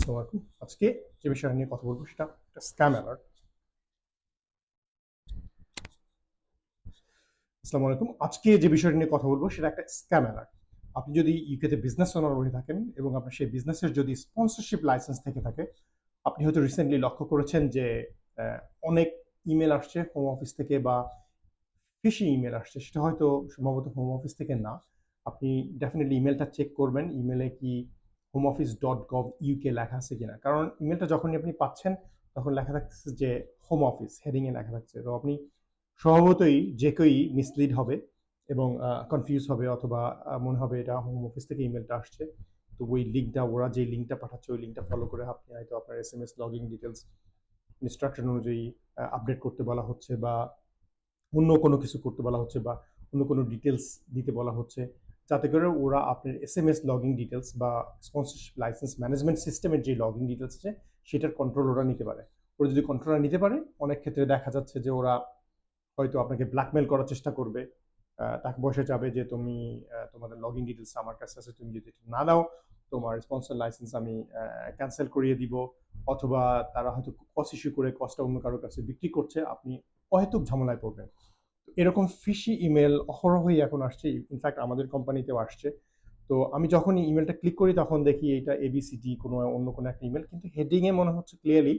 আসসালামু আলাইকুম। আজকে যে বিষয়টা নিয়ে কথা বলবো সেটা একটা স্ক্যাম অ্যালার্ট। আসসালামু আলাইকুম। আজকে যে বিষয়টা নিয়ে কথা বলবো সেটা একটা স্ক্যাম অ্যালার্ট। আপনি যদি ইউকেতে বিজনেস ওনার হয়ে থাকেন এবং আপনার সেই বিজনেসের যদি স্পন্সরশিপ লাইসেন্স থেকে থাকে, আপনি হয়তো রিসেন্টলি লক্ষ্য করেছেন যে আহ, অনেক ইমেল আসছে হোম অফিস থেকে বা ফিশিং ইমেল আসছে। সেটা হয়তো সম্ভবত হোম অফিস থেকে না। আপনি ডেফিনেটলি ইমেলটা চেক করবেন, ইমেলে কি homeoffice.gov.uk লেখা আছে কিনা। কারণ ইমেলটা যখনই আপনি পাচ্ছেন তখন লেখা থাকতেছে যে হোম অফিস হেডিংয়ে লেখা থাকছে। তো আপনি স্বভাবতই যে কেউই মিসলিড হবে এবং কনফিউজ হবে, অথবা মনে হবে এটা হোম অফিস থেকে ইমেলটা আসছে। তো ওই লিঙ্কটা, ওরা যে লিঙ্কটা পাঠাচ্ছে ওই লিঙ্কটা ফলো করে আপনি হয়তো আপনার SMS লগইন ডিটেলস ইনস্ট্রাকশন অনুযায়ী আপডেট করতে বলা হচ্ছে, বা অন্য কোনো কিছু করতে বলা হচ্ছে, বা অন্য কোনো ডিটেলস দিতে বলা হচ্ছে, যাতে করে ওরা আপনার SMS লগইন ডিটেলস বা স্পন্সরশিপ লাইসেন্স ম্যানেজমেন্ট সিস্টেমের যে লগইন ডিটেলস আছে সেটার কন্ট্রোল ওরা নিতে পারে। ওরা যদি কন্ট্রোল নিতে পারে, অনেক ক্ষেত্রে দেখা যাচ্ছে যে ওরা হয়তো আপনাকে ব্ল্যাকমেল করার চেষ্টা করবে। টাকা পয়সা চাবে যে তুমি তোমাদের লগইন ডিটেলস আমার কাছে আছে, তুমি যদি এটা না দাও তোমার স্পন্সর লাইসেন্স আমি ক্যান্সেল করিয়ে দিব। অথবা তারা হয়তো কস্ট ইস্যু করে কস্টটা অন্য কারোর কাছে বিক্রি করছে, আপনি অহেতুক ঝামেলায় পড়বেন। এরকম ফিশি ইমেল অহরহই এখন আসছে, ইনফ্যাক্ট আমাদের কোম্পানিতেও আসছে। তো আমি যখনই ইমেলটা ক্লিক করি তখন দেখি এটা এবিসিডি কোনো অন্য কোনো একটা ইমেল, কিন্তু হেডিংয়ে মনে হচ্ছে ক্লিয়ারলি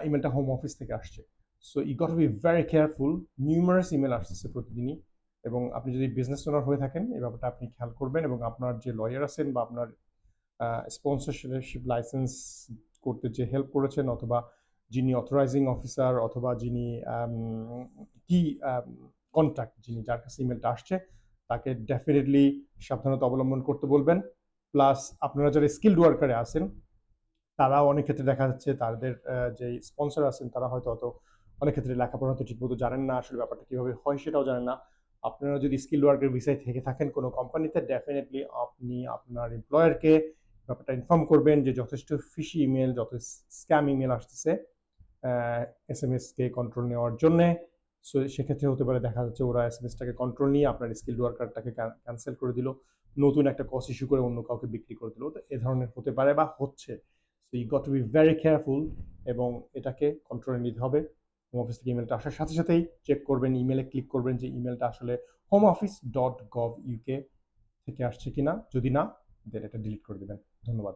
ইমেলটা হোম অফিস থেকে আসছে। So you got to be very careful. Numerous email আসতেছে প্রতিদিনই, এবং আপনি যদি বিজনেস ওনার হয়ে থাকেন এই ব্যাপারটা আপনি খেয়াল করবেন, এবং আপনার যে লয়ার আছেন বা আপনার স্পন্সরশিপ লাইসেন্স করতে যে হেল্প করেছেন, অথবা যিনি অথরাইজিং অফিসার, অথবা যিনি কি কন্ট্যাক্ট, যিনি যার কাছে ইমেলটা আসছে, তাকে ডেফিনেটলি সাবধানতা অবলম্বন করতে বলবেন। প্লাস আপনারা যারা স্কিল্ড ওয়ার্কারে আছেন তারাও অনেক ক্ষেত্রে দেখা যাচ্ছে তাদের যে স্পন্সর আছেন তারা হয়তো অত অনেক ক্ষেত্রে লেখাপড়া হয়তো ঠিকমতো জানেন না, আসলে ব্যাপারটা কিভাবে হয় সেটাও জানেন না। আপনারা যদি স্কিল ওয়ার্কের ভিসায় থেকে থাকেন কোনো কোম্পানিতে, ডেফিনেটলি আপনি আপনার এমপ্লয়ারকে ব্যাপারটা ইনফর্ম করবেন যে যথেষ্ট ফিশি ইমেল, যত স্ক্যাম ইমেল আসতেছে SMS কে কন্ট্রোল নেওয়ার জন্যে। সো সেক্ষেত্রে হতে পারে দেখা যাচ্ছে ওরা SMS টাকে কন্ট্রোল নিয়ে আপনার স্কিল ওয়ার্কারটাকে ক্যান্সেল করে দিল, নতুন একটা কস্ট ইস্যু করে অন্য কাউকে বিক্রি করে দিল। তো এ ধরনের হতে পারে বা হচ্ছে। So you got to be very careful, এবং এটাকে কন্ট্রোলে নিতে হবে। হোম অফিস থেকে ইমেলটা আসার সাথে সাথেই চেক করবেন, ইমেলে ক্লিক করবেন যে ইমেলটা আসলে homeoffice.gov.uk থেকে আসছে কিনা। যদি না, দেন এটা ডিলিট করে দেবেন। ধন্যবাদ।